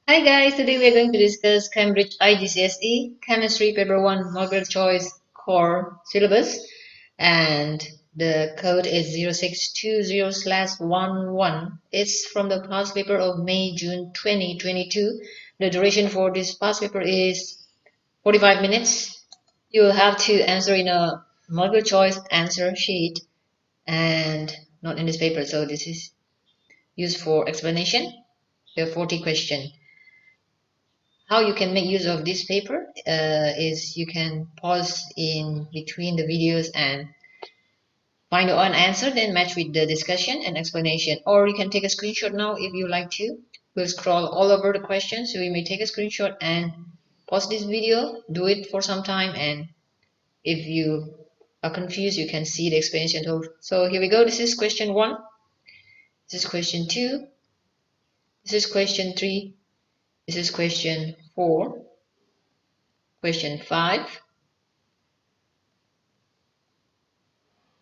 Hi guys, today we are going to discuss Cambridge IGCSE Chemistry Paper 1 Multiple Choice Core Syllabus, and the code is 0620/11. It's from the past paper of May-June 2022. The duration for this past paper is 45 minutes. You will have to answer in a multiple choice answer sheet and not in this paper, so this is used for explanation. There are 40 questions. How you can make use of this paper is you can pause in between the videos and find one answer, then match with the discussion and explanation, or you can take a screenshot now if you like to. We'll scroll all over the questions, so you may take a screenshot and pause this video, do it for some time, and if you are confused you can see the explanation. So here we go. This is question 1, this is question 2, this is question 3, this is question 4, question 5,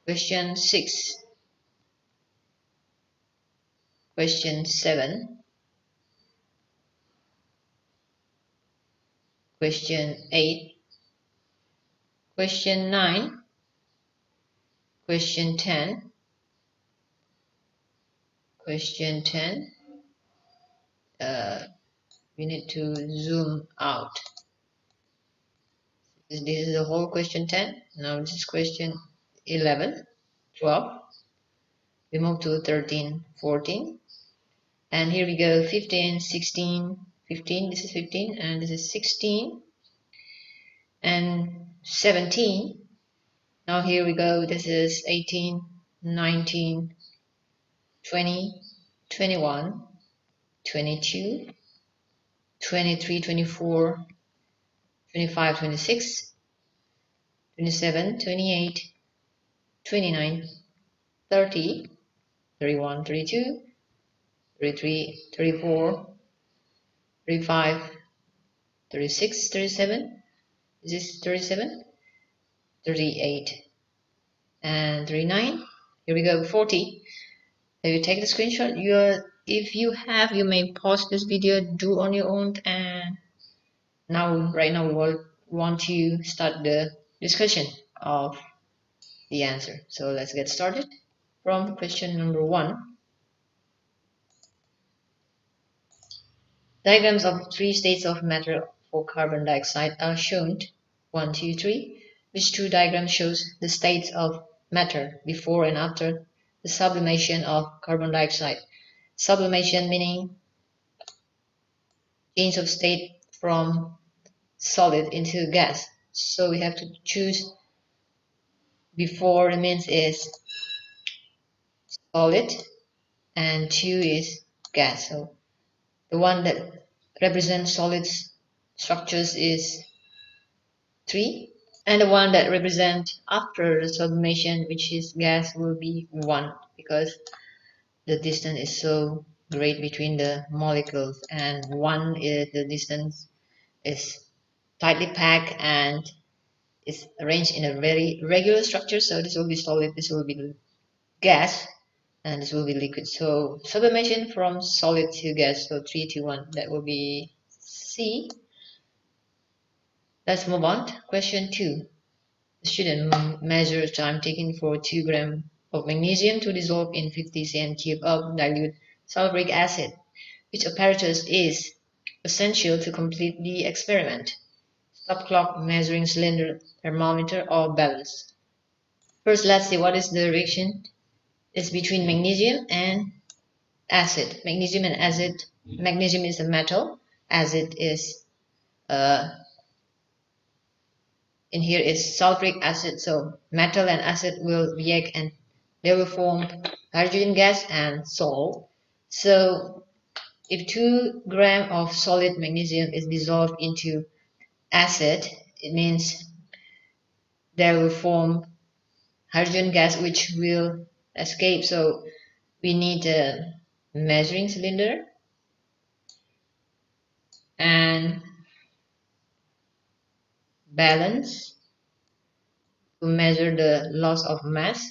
question 6, question 7, question 8, question 9, question 10, question 10. We need to zoom out. This is the whole question 10. Now this is question 11, 12. We move to 13, 14. And here we go, 15, 16, 15. This is 15 and this is 16 and 17. Now here we go, this is 18, 19, 20, 21, 22, 23, 24, 25, 26, 27, 28, 29, 30, 31, 32, 33, 34, 35, 36, 37. This is 37, 38, and 39. Here we go, 40. If you take the screenshot, if you have, you may pause this video, do on your own, and right now we will want to start the discussion of the answer. So let's get started from question number 1. Diagrams of 3 states of matter for carbon dioxide are shown. 1, 2, 3. Which 2 diagrams shows the states of matter before and after the sublimation of carbon dioxide? Sublimation meaning change of state from solid into gas. So we have to choose before means is solid and 2 is gas. So the one that represents solid structures is 3, and the one that represents after the sublimation, which is gas, will be 1, because the distance is so great between the molecules, and 1 is the distance is tightly packed and is arranged in a very regular structure. So this will be solid, this will be gas, and this will be liquid. So sublimation from solid to gas, so 3 to 1, that will be C. Let's move on. Question 2. The student measures time taken for 2 grams of magnesium to dissolve in 50 cm³ of dilute sulfuric acid. Which apparatus is essential to complete the experiment? Stop clock, measuring cylinder, thermometer, or balance? First, let's see what is the reaction. It's between magnesium and acid. Magnesium and acid. Magnesium is a metal. Acid is in here is sulfuric acid. So metal and acid will react and they will form hydrogen gas and salt. So if 2 grams of solid magnesium is dissolved into acid, it means there will form hydrogen gas which will escape. So we need a measuring cylinder and balance to measure the loss of mass,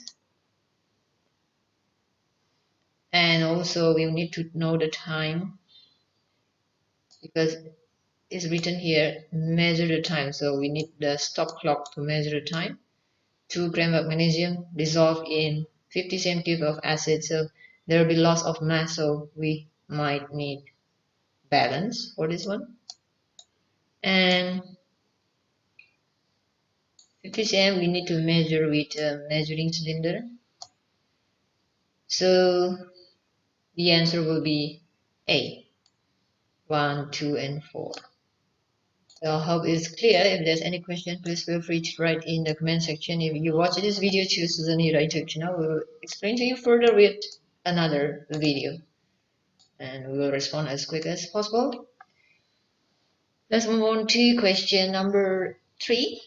and also we need to know the time because it's written here measure the time, so we need the stop clock to measure the time. 2 grams of magnesium dissolved in 50 cm of acid, so there will be loss of mass, so we might need balance for this one. And 50 cm we need to measure with a measuring cylinder, so the answer will be A, 1, 2 and 4. So I hope it's clear. If there's any question, please feel free to write in the comment section. If you watch this video, choose the YouTube channel. We will explain to you further with another video, and we will respond as quick as possible. Let's move on to question number 3.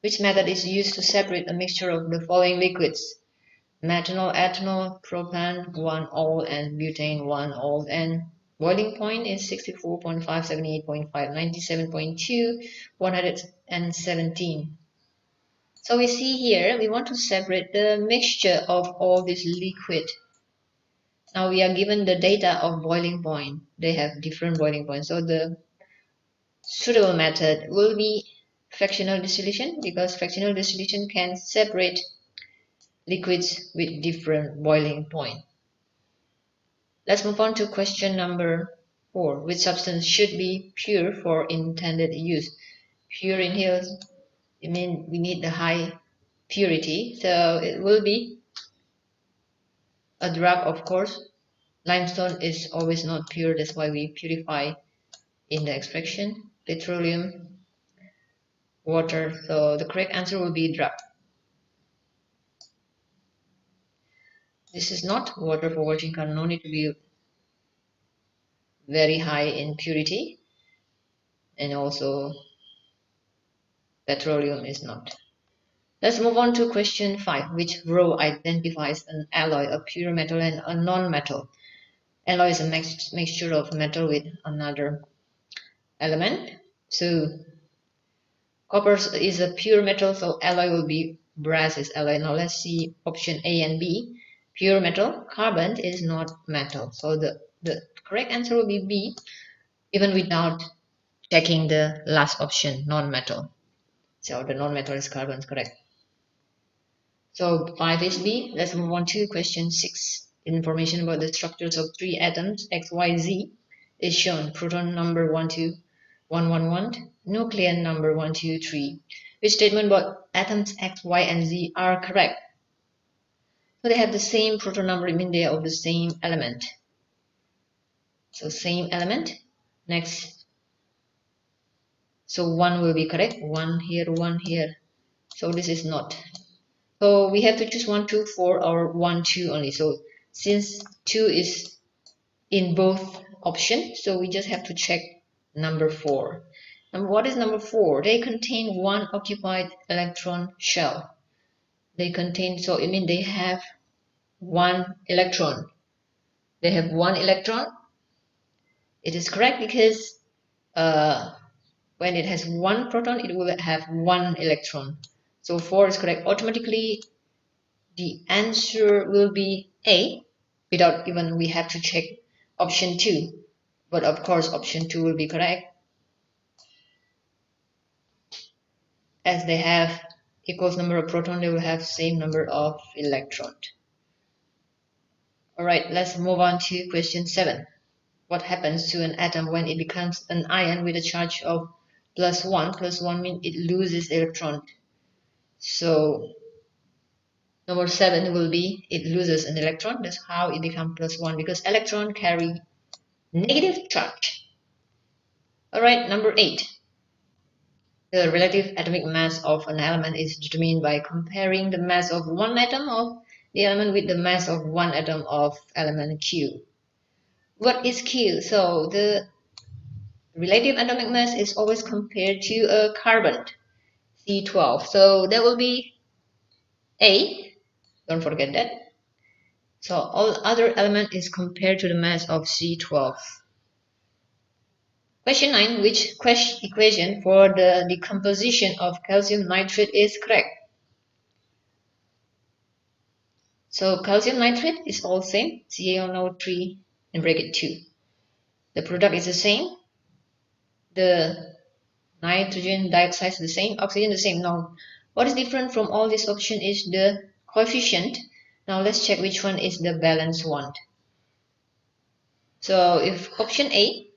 Which method is used to separate a mixture of the following liquids? Methanol, ethanol, propane, 1-ol, and butane, 1-ol, and boiling point is 64.5, 78.5, 97.2, 117. So we see here we want to separate the mixture of all this liquid. Now we are given the data of boiling point. They have different boiling points. So the suitable method will be fractional distillation, because fractional distillation can separate liquids with different boiling point. Let's move on to question number 4. Which substance should be pure for intended use? Pure in here, I mean we need the high purity, so it will be a drop, of course. Limestone is always not pure, that's why we purify in the extraction. Petroleum, water, so the correct answer will be drop. This is not water for washing car, no need to be very high in purity, and also petroleum is not. Let's move on to question 5. Which row identifies an alloy, a pure metal and a non-metal? Alloy is a mixture of metal with another element. So copper is a pure metal, so alloy will be brass is alloy. Now let's see option A and B. Pure metal, carbon is not metal. So the correct answer will be B, even without checking the last option, non-metal. So the non-metal is carbon, correct. So 5 is B. Let's move on to question 6. Information about the structures of 3 atoms X, Y, Z is shown. Proton number 1, 2, 1, 1, 1. Nucleon number 1, 2, 3. Which statement about atoms X, Y, and Z are correct? So they have the same proton number, I mean they are of the same element. So same element. Next. So 1 will be correct. 1 here, 1 here. So this is not. So we have to choose 1, 2, 4 or 1, 2 only. So since 2 is in both options, so we just have to check number 4. And what is number 4? They contain one occupied electron shell. They contain, so I mean they have one electron. They have one electron. It is correct because when it has one proton, it will have one electron. So 4 is correct. Automatically, the answer will be A, without even we have to check option 2. But of course, option 2 will be correct, as they have equals number of proton, they will have same number of electron. Alright, let's move on to question 7. What happens to an atom when it becomes an ion with a charge of +1? +1 means it loses electron. So number 7 will be it loses an electron. That's how it becomes +1, because electron carry negative charge. Alright, number 8. The relative atomic mass of an element is determined by comparing the mass of one atom of the element with the mass of one atom of element Q. What is Q? So the relative atomic mass is always compared to a carbon, C12. So that will be A. Don't forget that. So all other element is compared to the mass of C12. Question 9. Which equation for the decomposition of calcium nitrate is correct? So calcium nitrate is all same, CaO3 in bracket 2. The product is the same, The nitrogen dioxide is the same, oxygen the same. Now, what is different from all this option is the coefficient. Now let's check which one is the balanced one. So if option A,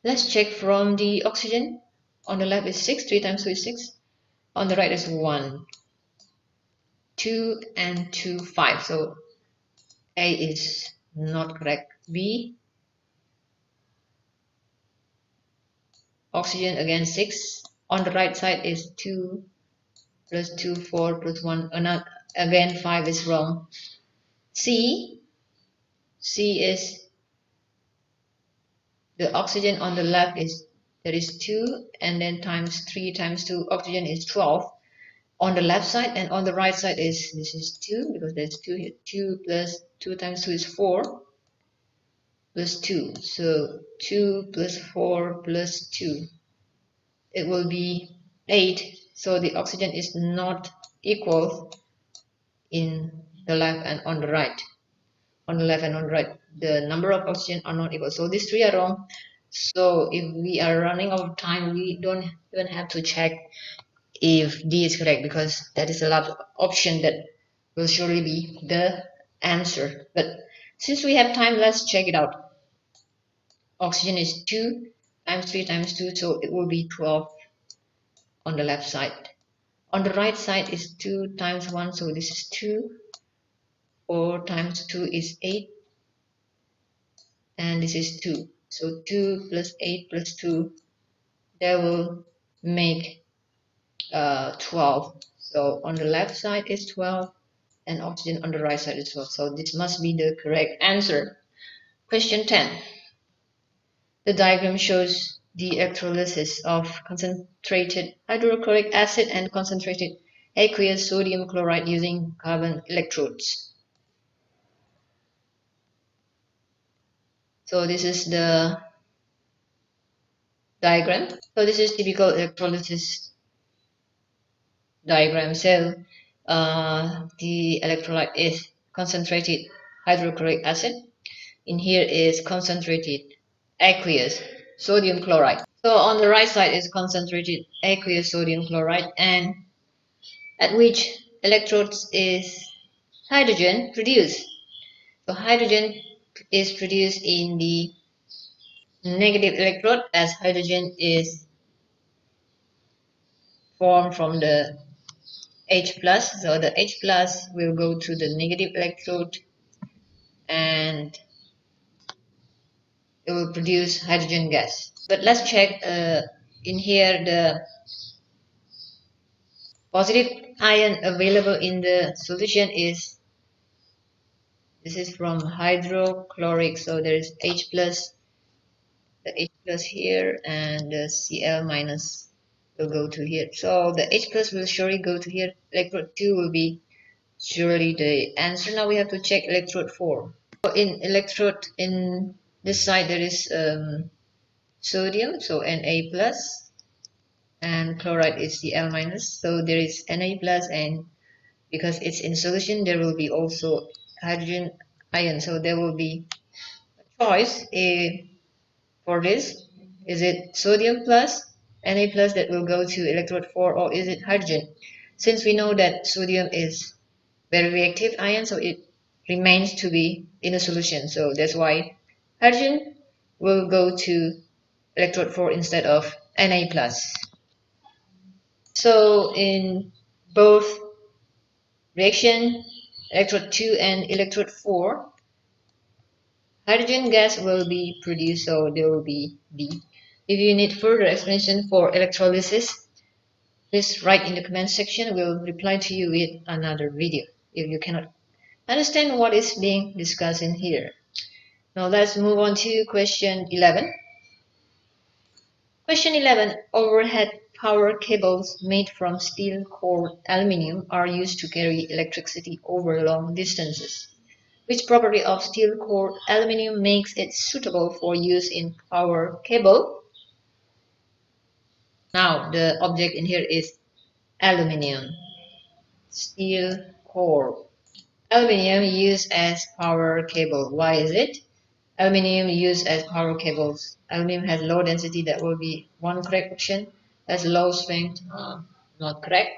let's check from the oxygen. On the left is 6, 3 times 2 is 6. On the right is 1, 2, and 2, 5. So A is not correct. B, oxygen again 6. On the right side is 2 plus 2, 4 plus 1. Again 5 is wrong. C is the oxygen on the left is there is 2 and then times 3 times 2 oxygen is 12 on the left side, and on the right side is this is 2 because there's 2 here. 2 plus 2 times 2 is 4 plus 2, so 2 plus 4 plus 2, it will be 8. So the oxygen is not equal in the left and on the right. On the left and on the right, the number of oxygen are not equal, so these three are wrong. So if we are running out of time, we don't even have to check if D is correct, because that is a lot of option that will surely be the answer. But since we have time, let's check it out. Oxygen is 2 times 3 times 2, so it will be 12 on the left side. On the right side is 2 times 1, so this is 2. 4 times 2 is 8, and this is 2. So 2 plus 8 plus 2, that will make 12. So on the left side is 12, and oxygen on the right side is 12. So this must be the correct answer. Question 10. The diagram shows the electrolysis of concentrated hydrochloric acid and concentrated aqueous sodium chloride using carbon electrodes. So this is the diagram. So this is typical electrolysis diagram. So the electrolyte is concentrated hydrochloric acid. In here is concentrated aqueous sodium chloride. So on the right side is concentrated aqueous sodium chloride, and at which electrodes is hydrogen produced. So hydrogen is produced in the negative electrode, as hydrogen is formed from the H plus. So the H plus will go to the negative electrode and it will produce hydrogen gas. But let's check in here the positive ion available in the solution is, this is from hydrochloric, so there is H plus, the H plus here, and the Cl minus will go to here. So the H plus will surely go to here. Electrode 2 will be surely the answer. Now we have to check electrode 4. So in electrode, in this side there is sodium, so Na plus, and chloride is Cl minus. So there is Na plus, and because it's in solution, there will be also hydrogen ion. So there will be a choice for this. Is it sodium plus, Na plus that will go to electrode 4, or is it hydrogen? Since we know that sodium is very reactive ion, so it remains to be in a solution. So that's why hydrogen will go to electrode 4 instead of Na plus. So in both reaction, electrode 2 and electrode 4, hydrogen gas will be produced, so there will be D. If you need further explanation for electrolysis, please write in the comment section. We'll reply to you with another video if you cannot understand what is being discussed in here. Now let's move on to question 11. Question 11. Overhead power cables made from steel core aluminum are used to carry electricity over long distances. Which property of steel core aluminum makes it suitable for use in power cable? Now the object in here is aluminum. Steel core. Aluminum used as power cable. Why is it? Aluminium used as power cables. Aluminium has low density, that will be one correct option. Has low strength, not correct.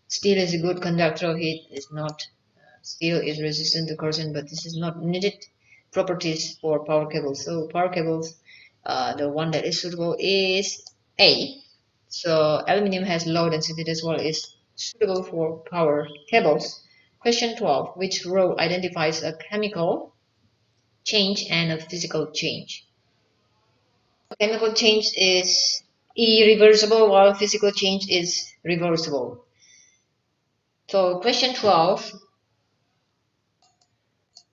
Steel is a good conductor of heat, is not. Steel is resistant to corrosion, but this is not needed properties for power cables. So power cables, the one that is suitable is A. So aluminium has low density as well, is suitable for power cables. Question 12. Which row identifies a chemical change and a physical change? Chemical change is irreversible while physical change is reversible. So question 12,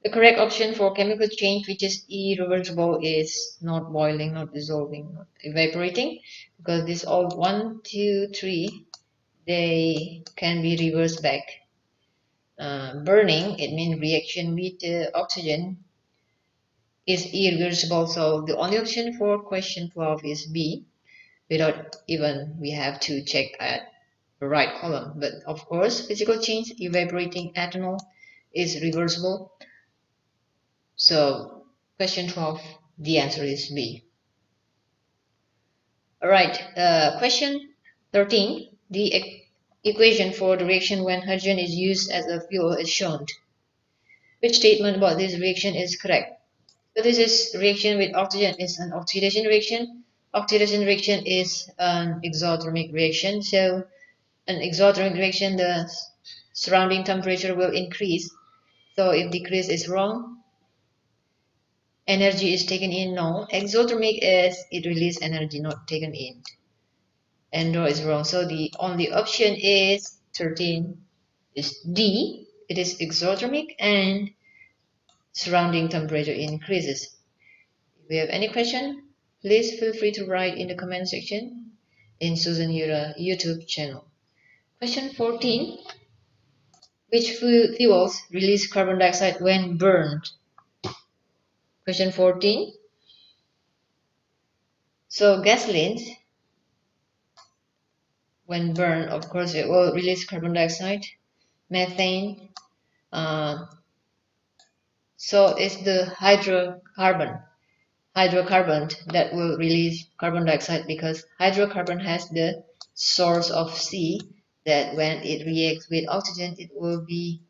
the correct option for chemical change which is irreversible is not boiling, not dissolving, not evaporating, because this all 1, 2, 3, they can be reversed back. Burning, it means reaction with oxygen, is irreversible. So the only option for question 12 is B, without even we have to check at the right column. But of course, physical change, evaporating ethanol, is reversible. So question 12, the answer is B. Alright, question 13, the equation for the reaction when hydrogen is used as a fuel is shown. Which statement about this reaction is correct? So this is reaction with oxygen is an oxidation reaction. Oxidation reaction is an exothermic reaction. So an exothermic reaction, the surrounding temperature will increase. So if decrease is wrong, energy is taken in, no. Exothermic is it release energy, not taken in. Endo is wrong. So the only option is 13 is D. It is exothermic and surrounding temperature increases. If you have any question, please feel free to write in the comment section in Susan Yura YouTube channel. Question 14. Which fuels release carbon dioxide when burned? Question 14. So gasoline, when burned, of course, it will release carbon dioxide, methane. So it's the hydrocarbon that will release carbon dioxide, because hydrocarbon has the source of C, that when it reacts with oxygen, it will be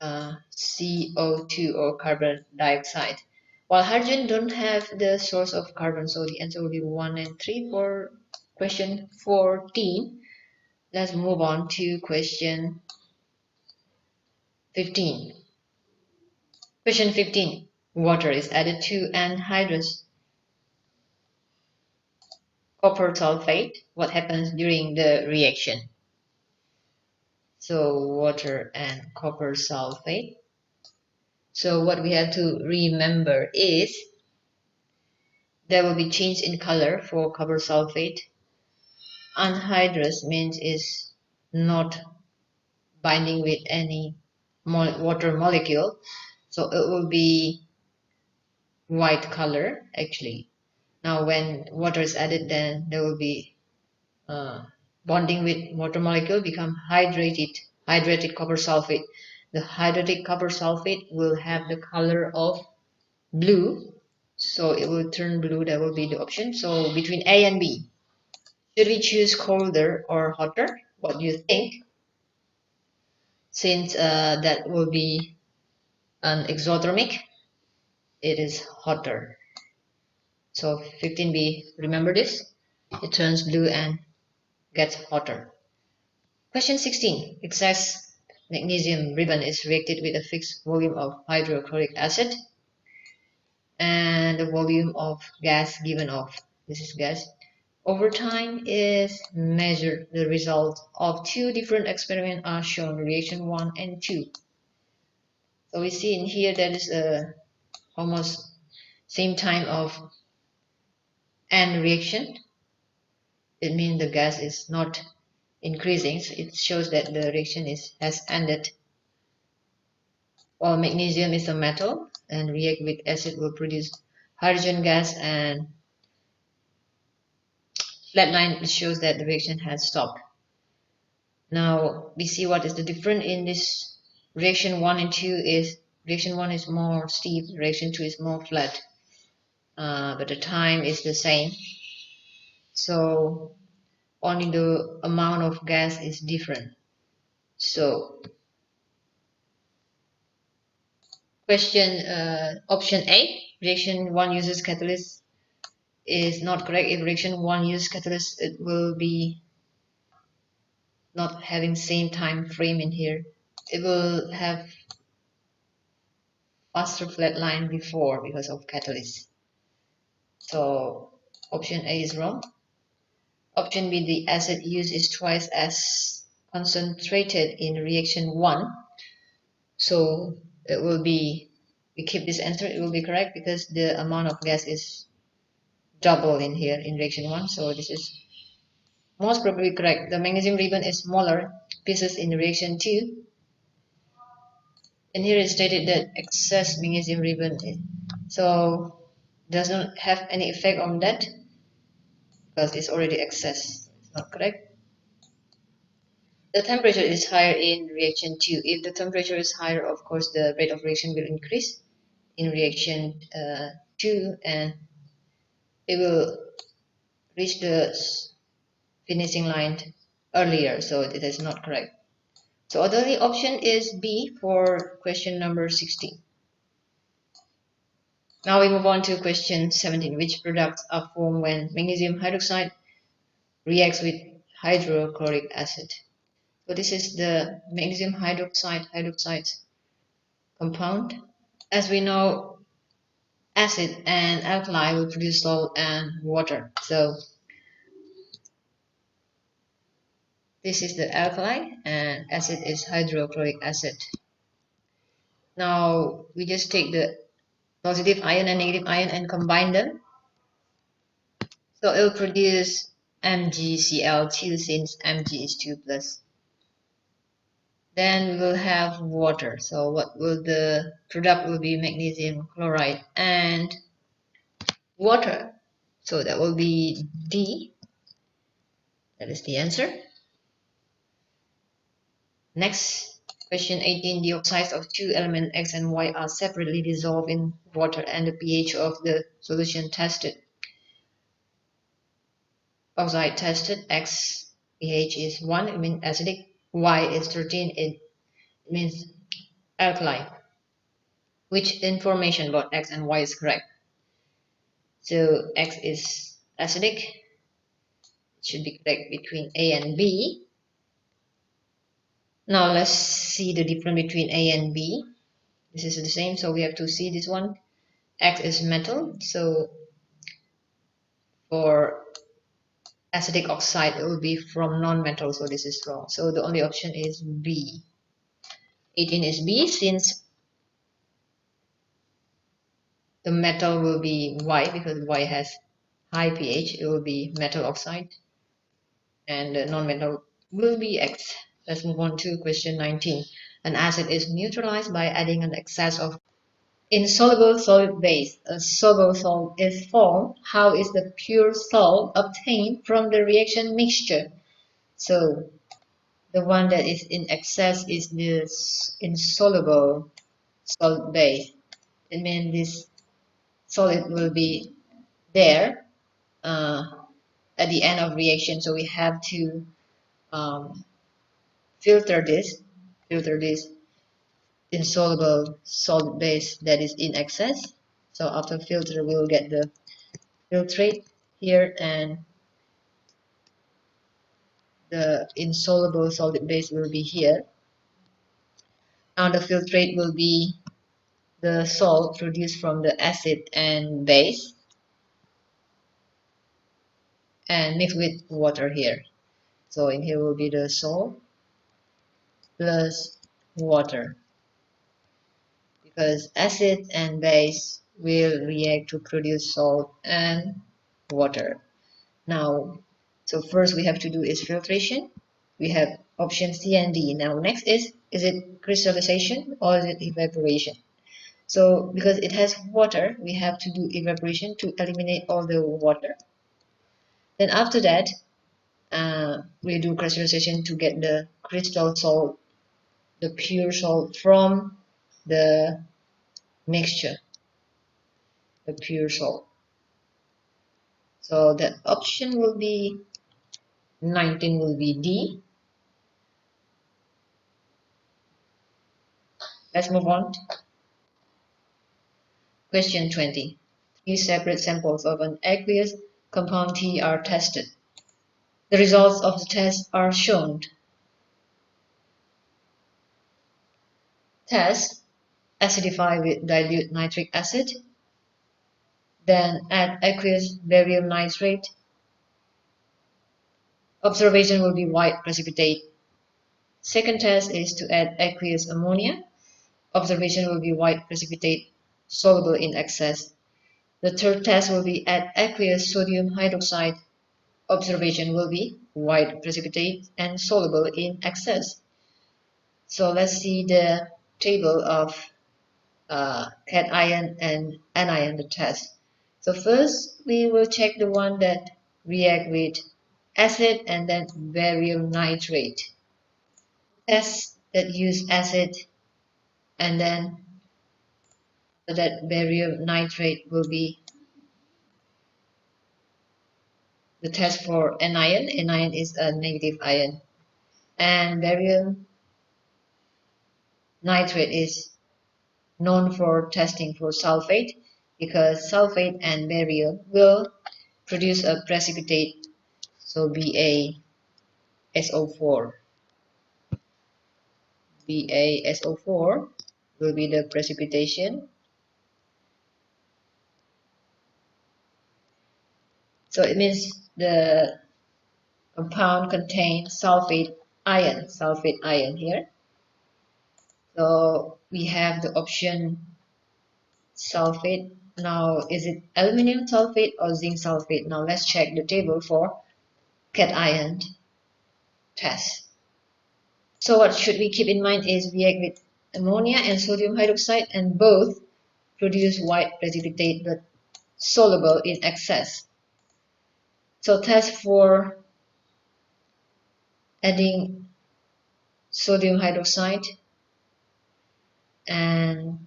CO2 or carbon dioxide. While hydrogen don't have the source of carbon, so the answer will be 1 and 3 for question 14. Let's move on to question 15. Question 15. Water is added to anhydrous copper sulfate. What happens during the reaction? So water and copper sulfate. So what we have to remember is there will be change in color for copper sulfate. Anhydrous means is not binding with any water molecule, so it will be white color actually. Now when water is added, then there will be bonding with water molecule, become hydrated copper sulfate. The hydrated copper sulfate will have the color of blue, so it will turn blue. That will be the option. So between A and B, should we choose colder or hotter? What do you think? Since that will be an exothermic, it is hotter. So 15B, remember this? It turns blue and gets hotter. Question 16. Excess magnesium ribbon is reacted with a fixed volume of hydrochloric acid and the volume of gas given off. This is gas. Over time is measured. The result of two different experiments are shown, reaction 1 and 2. So we see in here that is almost same time of end reaction. It means the gas is not increasing, so it shows that the reaction has ended. While magnesium is a metal and react with acid will produce hydrogen gas, and flat line shows that the reaction has stopped. Now we see what is the difference in this reaction 1 and 2 is Reaction 1 is more steep, reaction 2 is more flat, but the time is the same. So only the amount of gas is different. So question option A, reaction 1 uses catalyst, is not correct. If reaction 1 uses catalyst, it will be not having same time frame in here. It will have faster flat line before because of catalyst. So option A is wrong. Option B, the acid used is twice as concentrated in reaction 1. So it will be, we keep this answer, it will be correct because the amount of gas is double in here in reaction 1. So this is most probably correct. The magnesium ribbon is smaller pieces in reaction 2. And here it stated that excess magnesium ribbon, so does not have any effect on that because it's already excess. It's not correct. The temperature is higher in reaction 2. If the temperature is higher, of course, the rate of reaction will increase in reaction 2, and it will reach the finishing line earlier. So it is not correct. So the only option is B for question number 16. Now we move on to question 17. Which products are formed when magnesium hydroxide reacts with hydrochloric acid? So this is the magnesium hydroxide compound. As we know, acid and alkali will produce salt and water. So this is the alkali and acid is hydrochloric acid. Now we just take the positive ion and negative ion and combine them. So it will produce MgCl2 since Mg is 2 plus. Then we will have water. So what will the product will be magnesium chloride and water. So that will be D. That is the answer. Next, question 18. The oxides of two elements X and Y are separately dissolved in water and the pH of the solution tested. Oxide tested, X pH is 1, it means acidic. Y is 13, it means alkali. Which information about X and Y is correct? So X is acidic. It should be correct between A and B. Now let's see the difference between A and B. This is the same, so we have to see this one. X is metal, so for acidic oxide it will be from non-metal, so this is wrong. So the only option is B. 18 is B, since the metal will be Y because Y has high pH, it will be metal oxide, and the non-metal will be X. Let's move on to question 19. An acid is neutralized by adding an excess of insoluble solid base. A soluble salt is formed. How is the pure salt obtained from the reaction mixture? So the one that is in excess is this insoluble solid base. It means this solid will be there at the end of reaction. So we have to filter this insoluble solid base that is in excess. So after filter, we'll get the filtrate here, and the insoluble solid base will be here. Now the filtrate will be the salt produced from the acid and base and mixed with water here. So in here will be the salt plus water, because acid and base will react to produce salt and water. Now, so first we have to do is filtration. We have option C and D. Now next is it crystallization or is it evaporation? So because it has water, we have to do evaporation to eliminate all the water. Then after that, we do crystallization to get the crystal salt, the pure salt from the mixture, the pure salt. So the option will be 19 will be D. Let's move on. Question 20. 3 separate samples of an aqueous compound T are tested. The results of the test are shown. Test: acidify with dilute nitric acid, then add aqueous barium nitrate. Observation will be white precipitate. Second test is to add aqueous ammonia. Observation will be white precipitate, soluble in excess. The third test will be add aqueous sodium hydroxide. Observation will be white precipitate and soluble in excess. So let's see the table of cation and anion, the test. So first we will check the one that react with acid and then barium nitrate. Tests that use acid and then that barium nitrate will be the test for anion. Anion is a negative ion, and barium nitrate is known for testing for sulfate, because sulfate and barium will produce a precipitate, so BaSO4. BaSO4 will be the precipitation. So it means the compound contains sulfate ion here. So we have the option sulfate. Now, is it aluminum sulfate or zinc sulfate? Now let's check the table for cation test. So what should we keep in mind is react with ammonia and sodium hydroxide, and both produce white precipitate but soluble in excess. So test for adding sodium hydroxide, and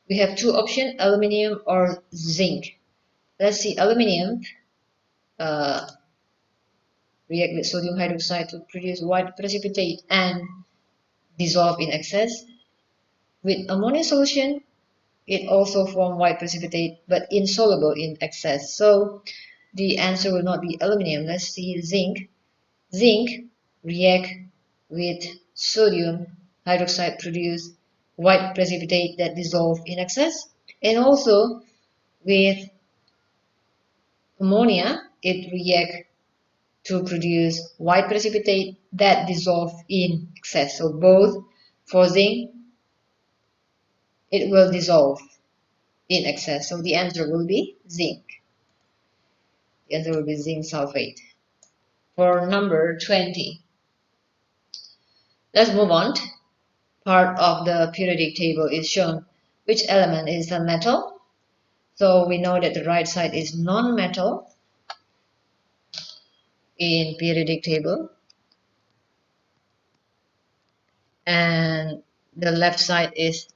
we have two options, aluminum or zinc. Let's see, aluminum react with sodium hydroxide to produce white precipitate and dissolve in excess. With ammonia solution, it also forms white precipitate but insoluble in excess. So the answer will not be aluminum. Let's see, zinc. Zinc react with sodium hydroxide, produce white precipitate that dissolve in excess, and also with ammonia it react to produce white precipitate that dissolve in excess. So both for zinc it will dissolve in excess. So the answer will be zinc. The answer will be zinc sulfate. For number 20, let's move on. Part of the periodic table is shown which element is a metal. So we know that the right side is non-metal in periodic table, and the left side is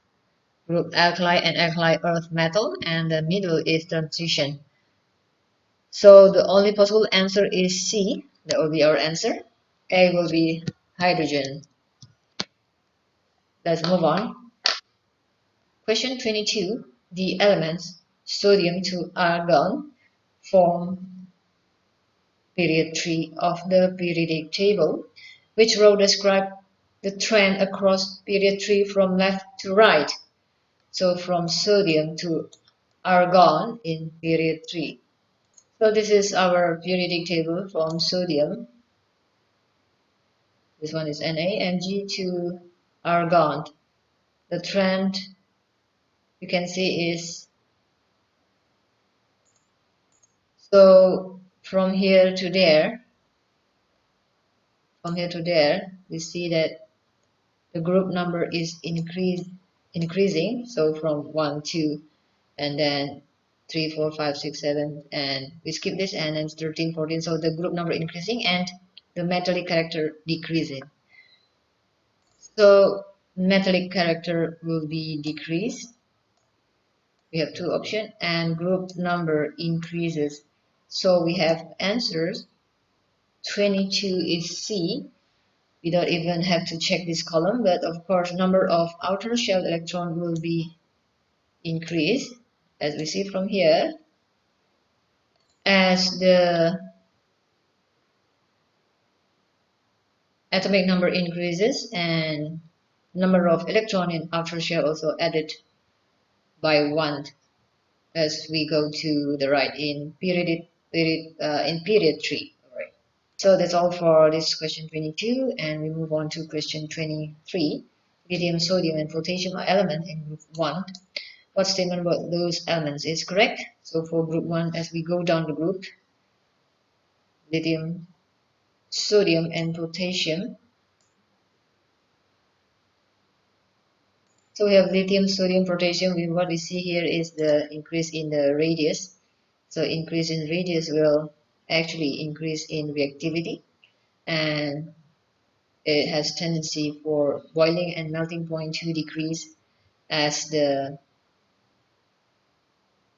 group alkali and alkali earth metal, and the middle is transition. So the only possible answer is C. That will be our answer. A will be hydrogen. Let's move on. Question 22. The elements sodium to argon form period 3 of the periodic table. Which row describes the trend across period 3 from left to right? So from sodium to argon in period 3. So this is our periodic table from sodium. This one is Na, Mg to argon. The trend you can see is, so from here to there, we see that the group number is increasing. So from 1, 2, and then 3, 4, 5, 6, 7, and we skip this, and then 13, 14. So the group number increasing and the metallic character decreasing. So metallic character will be decreased. We have two options, and group number increases. So we have answers. 22 is C. We don't even have to check this column, but of course number of outer shell electron will be increased, as we see from here, as the atomic number increases and number of electron in outer shell also added by 1 as we go to the right in period 3. All right. So that's all for this question 22, and we move on to question 23. Lithium, sodium, and potassium are elements in group 1. What statement about those elements is correct? So for group 1, as we go down the group, lithium, sodium, and potassium. So we have lithium, sodium, potassium. What we see here is the increase in the radius. So increase in radius will actually increase in reactivity, and it has tendency for boiling and melting point to decrease as the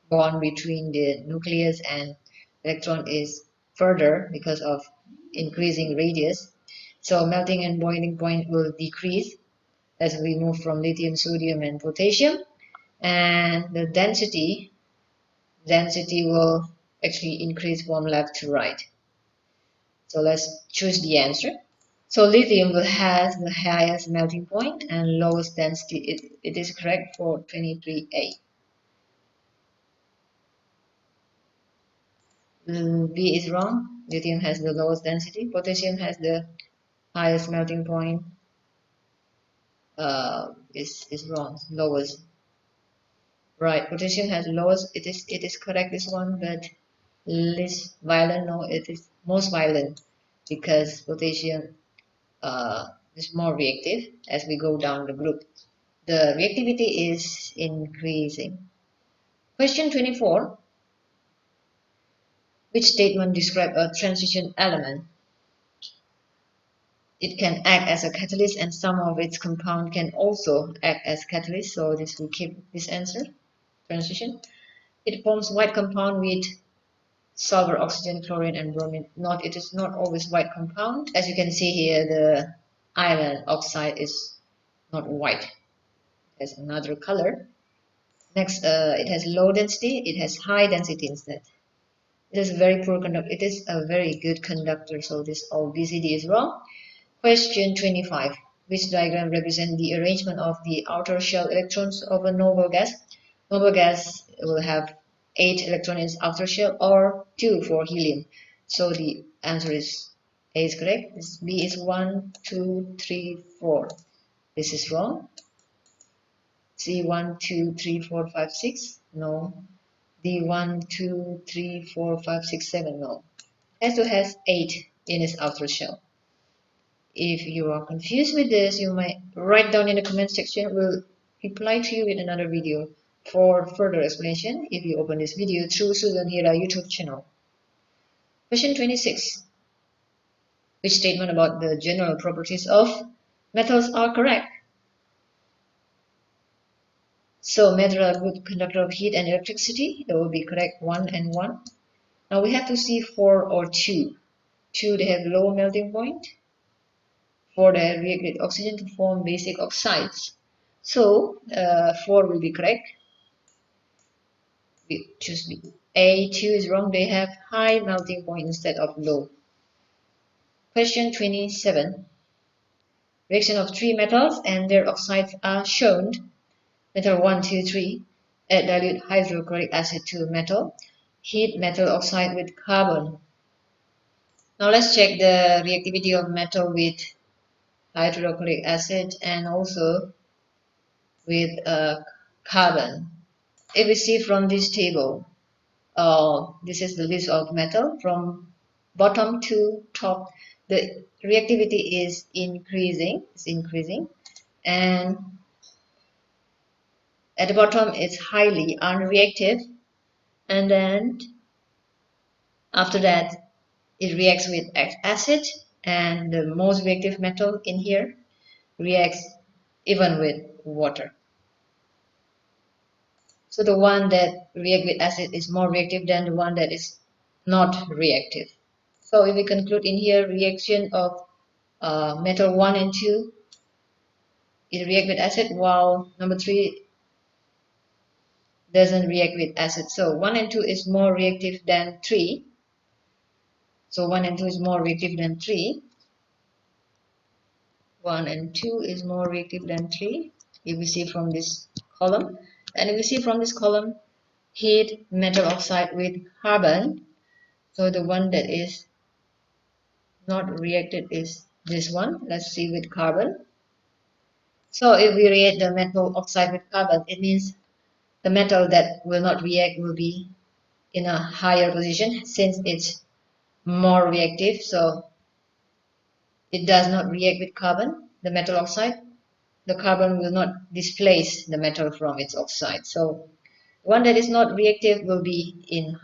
bond between the nucleus and electron is further because of increasing radius. So melting and boiling point will decrease as we move from lithium, sodium, and potassium, and the density will actually increase from left to right. So let's choose the answer. So lithium will have the highest melting point and lowest density. It is correct for 23A. B is wrong. Lithium has the lowest density. Potassium has the highest melting point. Is wrong. Lowest. Right. Potassium has lowest. It is correct, this one, but least violent. No, it is most violent because potassium is more reactive as we go down the group. The reactivity is increasing. Question 24. Which statement describes a transition element? It can act as a catalyst, and some of its compound can also act as catalyst. So this will keep this answer. Transition. It forms white compound with sulfur, oxygen, chlorine, and bromine. It is not always white compound. As you can see here, the iron oxide is not white. It has another color. Next, it has low density. It has high density instead. It is a very poor conductor. It is a very good conductor. So this all BCD is wrong. Question 25. Which diagram represents the arrangement of the outer shell electrons of a noble gas? Noble gas will have 8 electrons in its outer shell or 2 for helium. So the answer is A is correct. B is 1, 2, 3, 4. This is wrong. C 1, 2, 3, 4, 5, 6. No. D 1, 2, 3, 4, 5, 6, 7. No. S2 has 8 in its outer shell. If you are confused with this, you might write down in the comment section. We'll reply to you with another video for further explanation if you open this video through Susan Hira YouTube channel. Question 26. Which statement about the general properties of metals are correct? So metals are good conductor of heat and electricity. That will be correct, 1 and 1. Now we have to see 4 or 2. 2, they have low melting point. 4, they react with oxygen to form basic oxides. So 4 will be correct. We choose B. A, 2 is wrong. They have high melting point instead of low. Question 27. Reaction of 3 metals and their oxides are shown. Metal 1, 2, 3. Add dilute hydrochloric acid to metal. Heat metal oxide with carbon. Now let's check the reactivity of metal with hydrochloric acid and also with carbon. If we see from this table, this is the list of metal from bottom to top. The reactivity is increasing. And at the bottom it's highly unreactive, and then after that it reacts with acid, and the most reactive metal in here reacts even with water. So the one that react with acid is more reactive than the one that is not reactive. So if we conclude in here, reaction of metal 1 and 2, it react with acid, while number 3 doesn't react with acid. So 1 and 2 is more reactive than 3. So 1 and 2 is more reactive than 3. 1 and 2 is more reactive than 3. If we see from this column. And if we see from this column, heat metal oxide with carbon. So the one that is not reacted is this one. Let's see with carbon. So if we react the metal oxide with carbon, it means the metal that will not react will be in a higher position since it's more reactive. So it does not react with carbon, the metal oxide. The carbon will not displace the metal from its oxide. So one that is not reactive will be in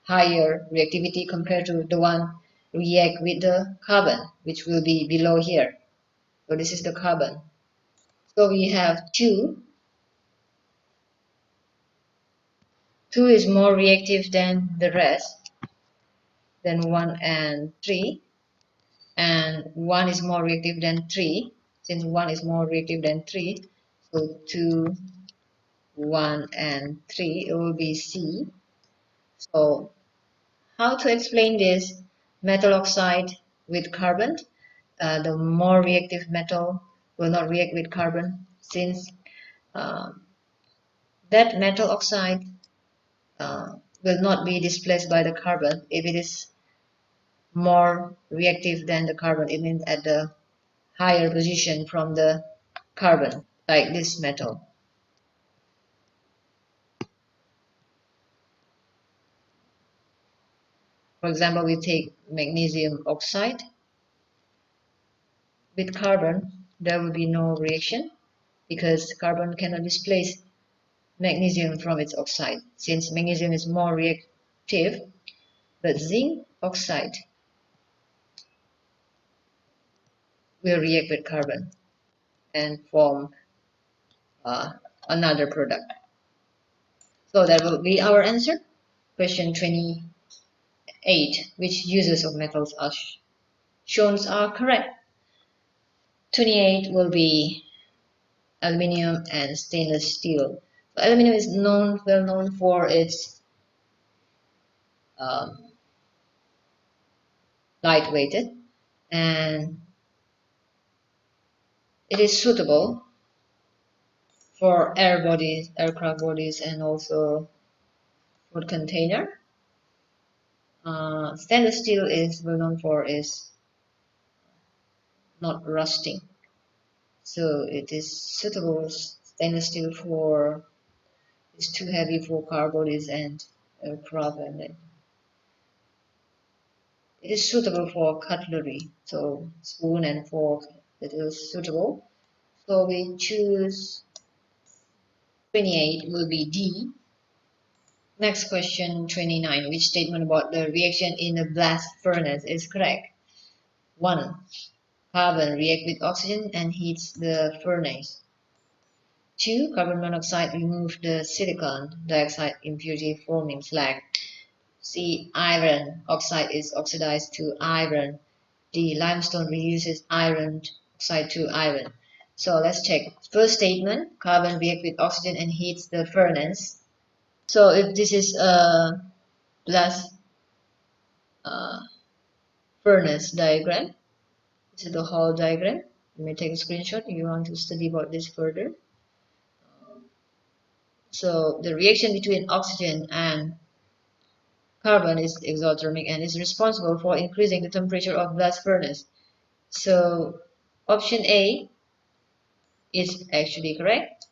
higher reactivity compared to the one react with the carbon, which will be below here. So this is the carbon. So we have 2. 2 is more reactive than the rest, than 1 and 3. And 1 is more reactive than 3. Since 1 is more reactive than 3, so 2, 1, and 3, it will be C. So how to explain this metal oxide with carbon? The more reactive metal will not react with carbon since uh, that metal oxide will not be displaced by the carbon if it is more reactive than the carbon. It means at the higher position from the carbon, like this metal. For example, we take magnesium oxide with carbon, there will be no reaction because carbon cannot displace magnesium from its oxide since magnesium is more reactive, but zinc oxide will react with carbon and form another product. So that will be our answer. Question 28. Which uses of metals are shown are correct? 28 will be aluminium and stainless steel. So aluminium is well known for its um, lightweighted, and it is suitable for aircraft bodies, and also food container. Stainless steel is well known for is not rusting, so it is suitable. Stainless steel for is too heavy for car bodies and aircraft, and it is suitable for cutlery, so spoon and fork, it is suitable. So we choose 28 will be D. Next question 29. Which statement about the reaction in a blast furnace is correct? 1. Carbon reacts with oxygen and heats the furnace. 2. Carbon monoxide removes the silicon dioxide impurity forming slag. C. Iron oxide is oxidized to iron. D. Limestone reduces iron oxide to iron. So let's check. First statement, carbon reacts with oxygen and heats the furnace. So if this is a blast furnace diagram, this is the whole diagram. You may take a screenshot if you want to study about this further. So the reaction between oxygen and carbon is exothermic and is responsible for increasing the temperature of blast furnace. So option A is actually correct.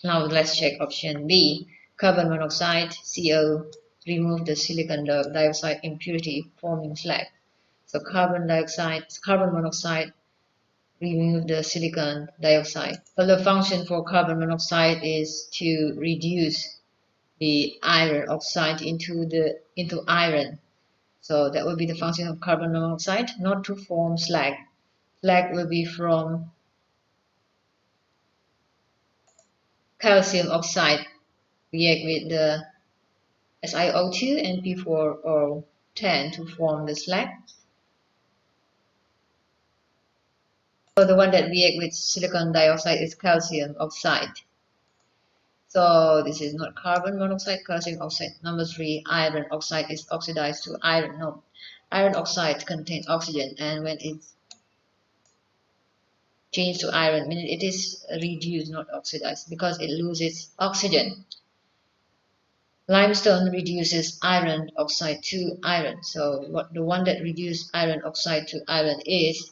Now let's check option B. Carbon monoxide, CO, remove the silicon dioxide impurity forming slag. So carbon monoxide remove the silicon dioxide. But the function for carbon monoxide is to reduce the iron oxide into iron. So that will be the function of carbon monoxide, not to form slag. Slag will be from calcium oxide react with the SiO2 and P4O10 to form the slag. So the one that react with silicon dioxide is calcium oxide. So this is not carbon monoxide, calcium oxide. Number 3, iron oxide is oxidized to iron. No, iron oxide contains oxygen, and when it's changed to iron, meaning it is reduced, not oxidized, because it loses oxygen. Limestone reduces iron oxide to iron. So the one that reduces iron oxide to iron is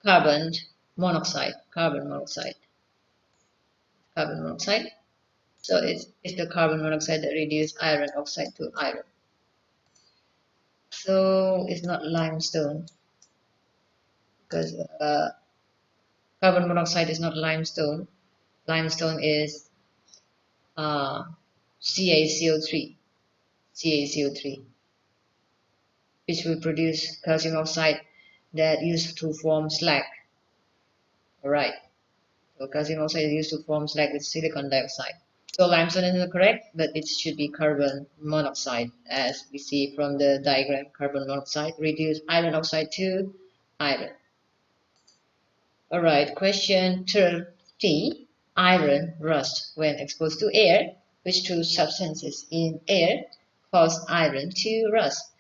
carbon monoxide. Carbon monoxide. Carbon monoxide. So it's the carbon monoxide that reduces iron oxide to iron. So it's not limestone, because carbon monoxide is not limestone. Limestone is CaCO3, CaCO3, which will produce calcium oxide that used to form slag. Alright, so calcium oxide is used to form slag with silicon dioxide. So limestone is not correct, but it should be carbon monoxide, as we see from the diagram. Carbon monoxide reduce iron oxide to iron. Alright, question 30. Iron rust when exposed to air. Which two substances in air cause iron to rust?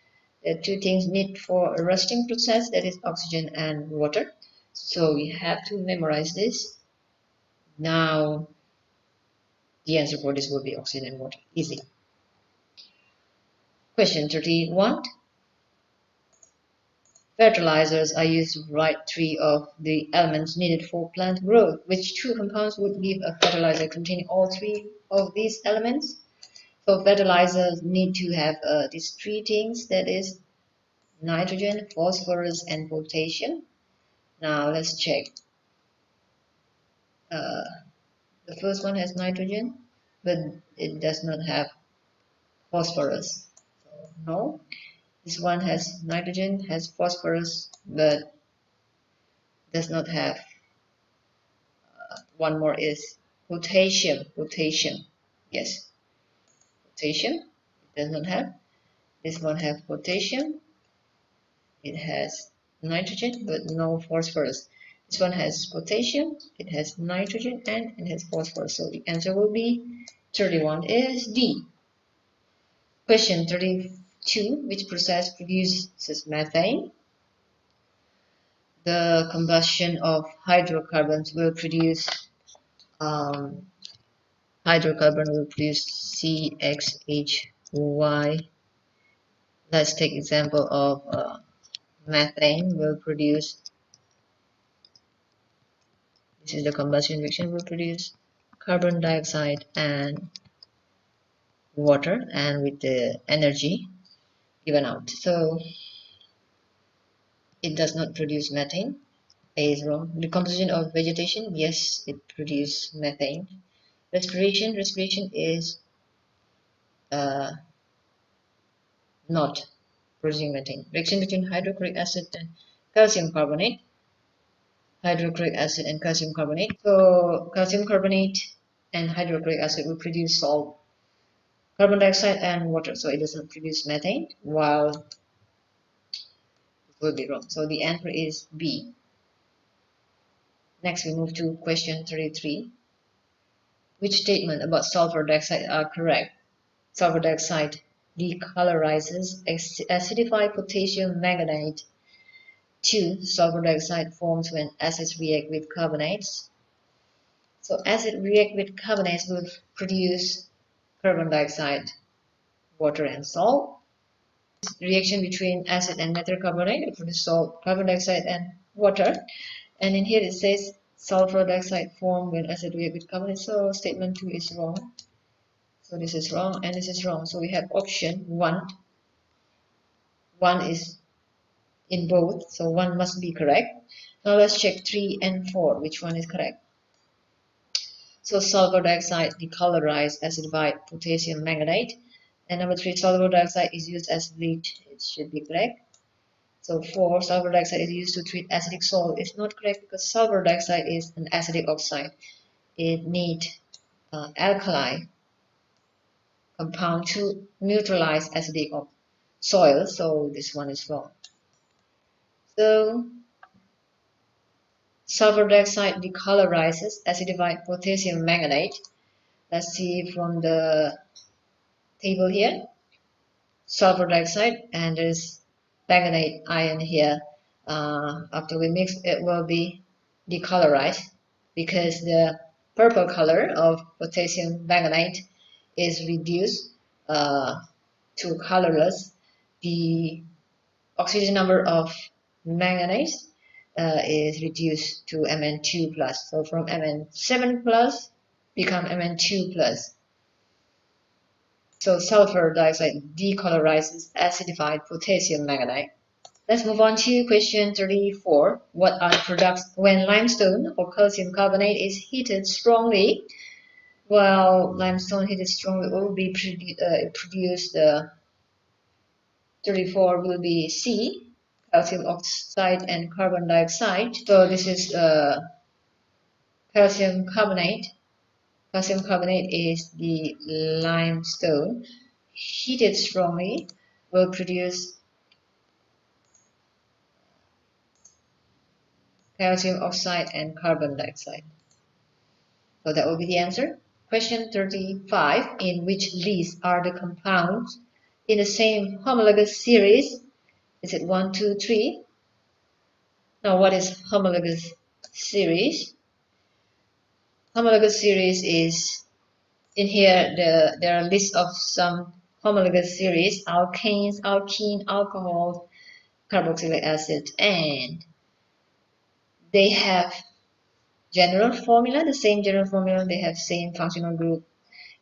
There are two things needed for a rusting process, that is oxygen and water. So we have to memorize this. Now the answer for this will be oxygen and water. Easy. Question 31. Fertilizers are used to write 3 of the elements needed for plant growth. Which two compounds would give a fertilizer containing all 3 of these elements? So fertilizers need to have these 3 things, that is nitrogen, phosphorus, and potassium. Now let's check. The first one has nitrogen, but it does not have phosphorus. So no. This one has nitrogen, has phosphorus, but does not have. One more is potassium. Potassium, yes, potassium. It does not have. This one has potassium. It has nitrogen, but no phosphorus. This one has potassium. It has nitrogen and it has phosphorus. So the answer will be 31 is D. Question 32. Which process produces methane? The combustion of hydrocarbons will produce CXHY. Let's take example of methane will produce. This is the combustion reaction, will produce carbon dioxide and water, and with the energy given out. So it does not produce methane. A is wrong. Decomposition of vegetation, yes, it produces methane. Respiration is not producing methane. Reaction between hydrochloric acid and calcium carbonate. Hydrochloric acid and calcium carbonate. So calcium carbonate and hydrochloric acid will produce salt, carbon dioxide, and water. So it does not produce methane, while it will be wrong. So the answer is B. Next we move to question 33. Which statement about sulfur dioxide are correct? Sulfur dioxide decolorizes acidified potassium manganate. 2. Sulfur dioxide forms when acids react with carbonates. So acid react with carbonates will produce carbon dioxide, water, and salt. Reaction between acid and methyl carbonate will produce salt, carbon dioxide, and water. And in here it says sulfur dioxide form when acid react with carbonate. So statement 2 is wrong. So this is wrong and this is wrong. So we have option 1. 1 is in both, so 1 must be correct. Now let's check 3 and 4. Which one is correct? So sulfur dioxide decolorize acidified potassium manganate. And number 3, sulfur dioxide is used as bleach. It should be correct. So 4, sulfur dioxide is used to treat acidic soil. It's not correct because sulfur dioxide is an acidic oxide. it needs alkali compound to neutralize acidic of soil, so this one is wrong. So sulfur dioxide decolorizes acidified potassium manganate. Let's see from the table here. Sulfur dioxide and there's manganate ion here. After we mix, it will be decolorized because the purple color of potassium manganate is reduced to colorless. The oxygen number of manganese is reduced to Mn2 plus. So from Mn7 plus become Mn2 plus. So sulfur dioxide decolorizes acidified potassium manganate. Let's move on to question 34. What are the products when limestone or calcium carbonate is heated strongly? Well, limestone heated strongly will be produced. 34 will be C, calcium oxide and carbon dioxide. So this is calcium carbonate. Calcium carbonate is the limestone. Heated strongly will produce calcium oxide and carbon dioxide. So that will be the answer. Question 35. In which list are the compounds in the same homologous series? Is it 1, 2, 3? Now what is homologous series? Homologous series is in here. There are lists of some homologous series: alkanes, alkene, alcohol, carboxylic acid, and they have general formula, the same general formula. They have same functional group.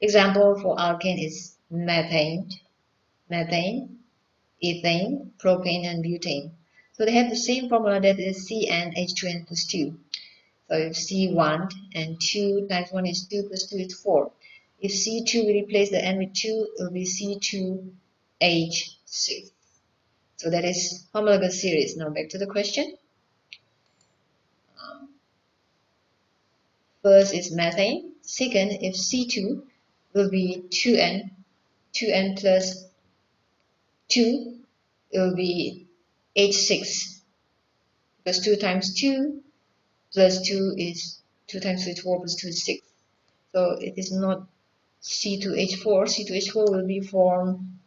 Example for alkane is methane, ethane, propane, and butane. So they have the same formula, that is CnH2n plus 2. So if C1 and 2 times 1 is 2 plus 2 is 4. If C2 we replace the N with 2, it will be C2H6. So that is homologous series. Now back to the question. First is methane. Second, if C2 will be 2N plus 2, it will be H6. Because 2 times 2 plus 2 is 2 times 2 is 4 plus 2 is 6. So it is not C2H4. C2H4 will be formed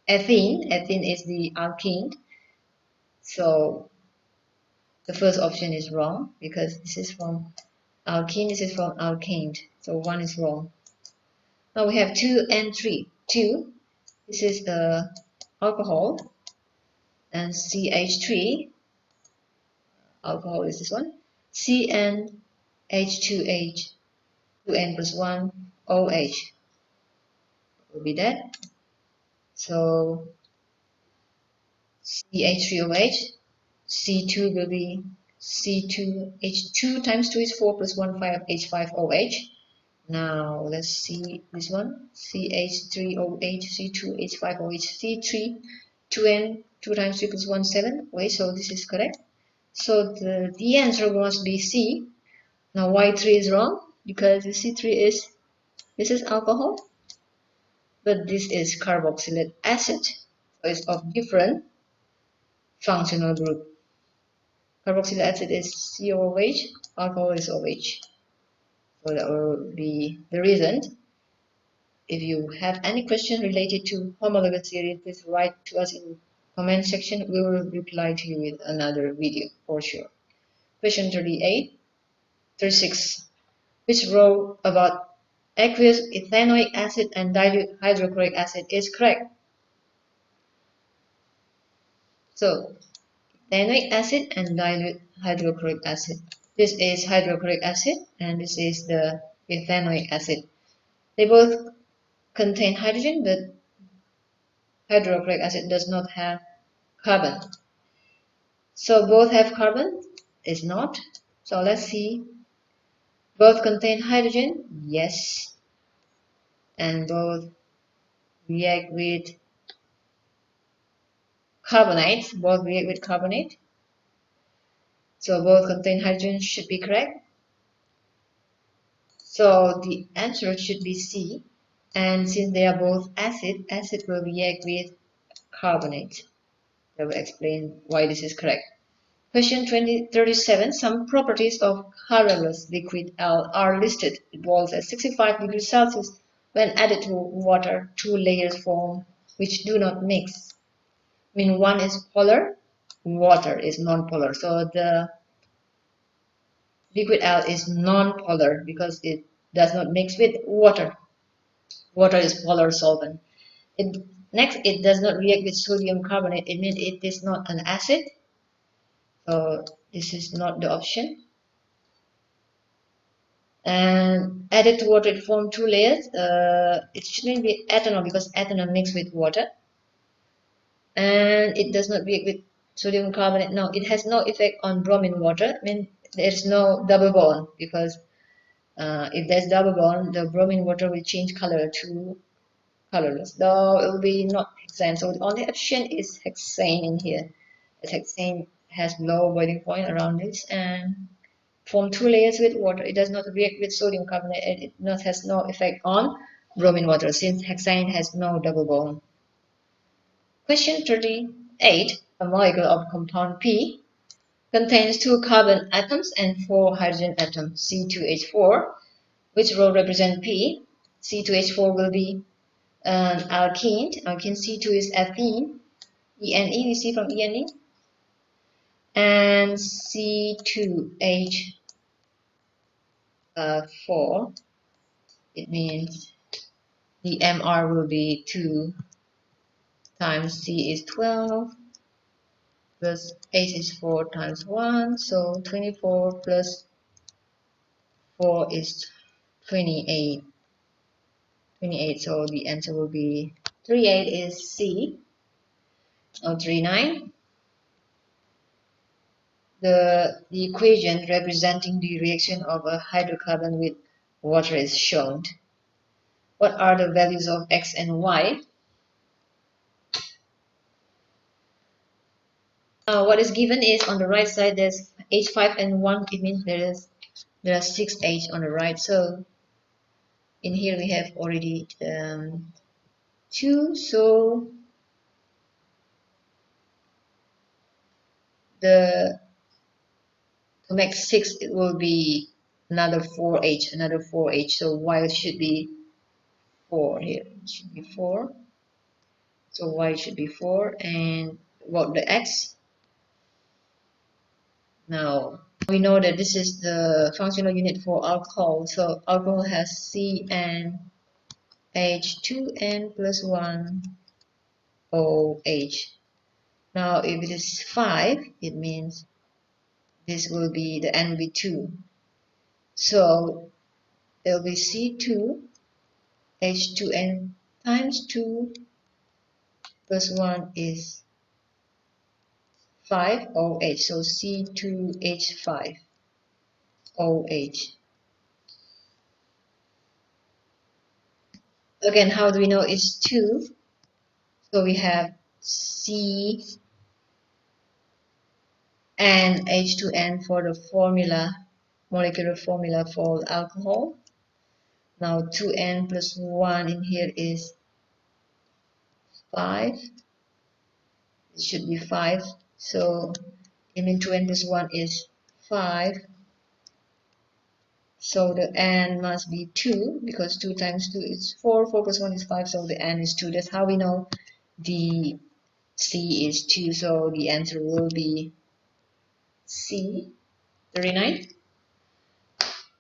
ethene. Ethene is the alkene. So the first option is wrong because this is from alkene, this is from alkane. So one is wrong. Now we have 2 and 3. 2, this is the alcohol, and CH3, alcohol is this one. CnH2H, 2N plus 1, OH will be that. So CH3OH, C2 will be C2H2 times 2 is 4 plus 1, 5, H5OH. Now let's see this one, CH3OH, C2H5OH, C3, 2N, 2 times 3 plus 1, 7. Wait, so this is correct. So the answer must be C. Now why 3 is wrong? Because the C3 is, this is alcohol, but this is carboxylic acid. So it's of different functional group. Carboxylic acid is COOH, alcohol is OH. So that will be the reason. If you have any question related to homologous series, please write to us in comment section. We will reply to you with another video for sure. Question 36. Which row about aqueous ethanoic acid and dilute hydrochloric acid is correct? So, ethanoic acid and dilute hydrochloric acid. This is hydrochloric acid and this is the ethanoic acid. They both contain hydrogen, but hydrochloric acid does not have carbon. So both have carbon? Is not. So let's see. Both contain hydrogen? Yes. And both react with carbonate. Both react with carbonate. So both contain hydrogen should be correct. So the answer should be C. And since they are both acid, acid will react with carbonate. I will explain why this is correct. Question 37. Some properties of colorless liquid L are listed. It boils at 65 degrees Celsius. When added to water, two layers form which do not mix. I mean, one is polar, water is non-polar. So the liquid L is non-polar because it does not mix with water. Water is polar solvent. Next, it does not react with sodium carbonate. It means it is not an acid. So this is not the option. And added to water, it forms two layers. It shouldn't be ethanol because ethanol mixed with water. And it does not react with sodium carbonate. No, it has no effect on bromine water. I mean, there's no double bond because if there's double bond, the bromine water will change color to colorless. Though it will be not hexane. So the only option is hexane in here. As hexane has low boiling point around this and form two layers with water. It does not react with sodium carbonate and it has no effect on bromine water since hexane has no double bond. Question 38. A molecule of compound P contains two carbon atoms and four hydrogen atoms, C2H4. Which row represent P? C2H4 will be an alkene. Alkene C2 is ethene. ENE we see from ENE. And C2H4, it means the MR will be 2 times C is 12 plus H is 4 times 1, so 24 plus 4 is 28. 28, so the answer will be 38 is C. Or 39. The equation representing the reaction of a hydrocarbon with water is shown. What are the values of X and Y? What is given is on the right side there's H5 and 1. It means there are 6 H on the right. So in here we have already 2. So to make 6 it will be another 4H, another 4H. So Y should be 4 here. It should be 4. So Y should be 4. And about the X? Now we know that this is the functional unit for alcohol. So alcohol has CnH2n plus 1 OH. Now if it is 5, it means this will be the N will be 2. So it will be C2H2n times 2 plus 1 is 5 OH. So C2H5 OH. Again, how do we know it's 2? So we have C and H2N for the formula, molecular formula for alcohol. Now 2N plus 1 in here is 5. It should be 5. So it means 2N plus 1 is 5. So the N must be 2 because 2 times 2 is 4. 4 plus 1 is 5. So the N is 2. That's how we know the C is 2. So the answer will be C. 39.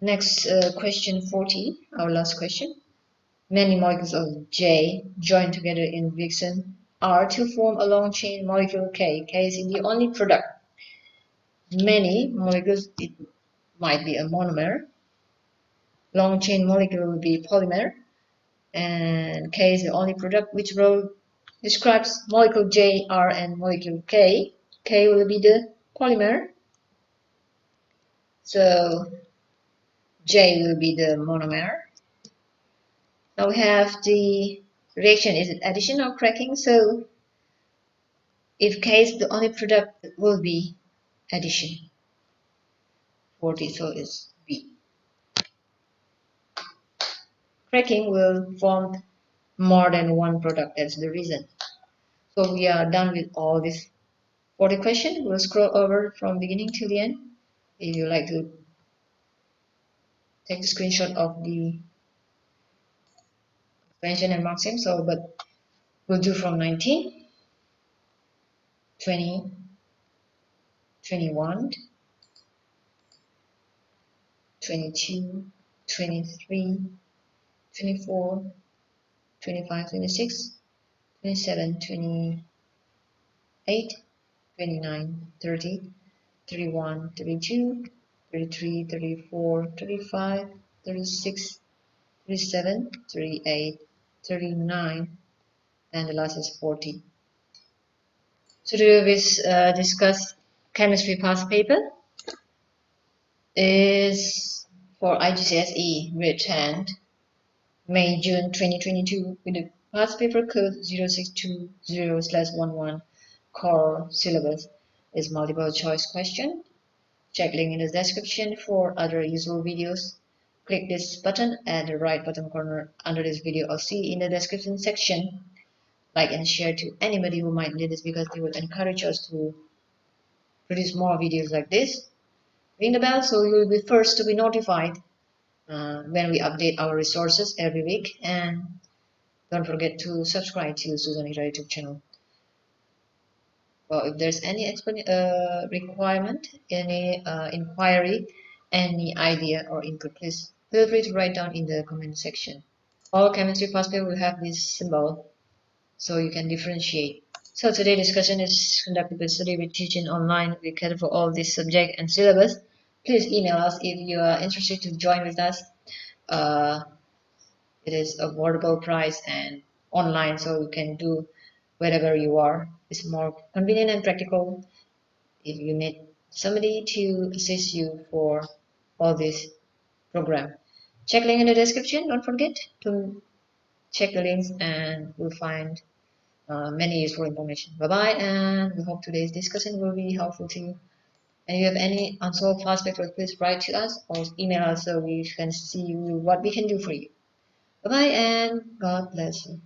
Next question 40, our last question. Many molecules of J join together in reaction R to form a long chain molecule K. K is the only product. Many molecules, it might be a monomer. Long chain molecule will be polymer. And K is the only product. Which row describes molecule J, R, and molecule K? K will be the polymer. So J will be the monomer. Now we have the reaction, is it addition or cracking? So if K is the only product, it will be addition. 40, so it's B. Cracking will form more than one product, that's the reason. So we are done with all this 40 question. We'll scroll over from beginning to the end. If you like to take the screenshot of the expansion and maxim, so but we'll do from 19, 20, 21, 22, 23, 24, 25, 26, 27, 28, 29, 30, 31, 32, 33, 34, 35, 36, 37, 38, 39, and the last is 40. So today we discuss chemistry past paper is for IGCSE grade 10 May June 2022 with the past paper code 0620/11 core syllabus is multiple choice question. Check link in the description for other useful videos. Click this button at the right bottom corner under this video or see in the description section. Like and share to anybody who might need this because they will encourage us to produce more videos like this. Ring the bell so you will be first to be notified when we update our resources every week, and don't forget to subscribe to Susan Hira YouTube channel. Well, if there's any requirement, any inquiry, any idea or input, please feel free to write down in the comment section. All chemistry past paper will have this symbol so you can differentiate. So today's discussion is conducted by Study with Teaching Online. We cater for all this subject and syllabus. Please email us if you are interested to join with us. It is affordable price and online, so you can do wherever you are. It's more convenient and practical if you need somebody to assist you for all this program. Check link in the description. Don't forget to check the links and you'll find many useful information. Bye bye, and we hope today's discussion will be helpful to you. And if you have any unsolved past papers, please write to us or email us so we can see what we can do for you. Bye bye, and God bless you.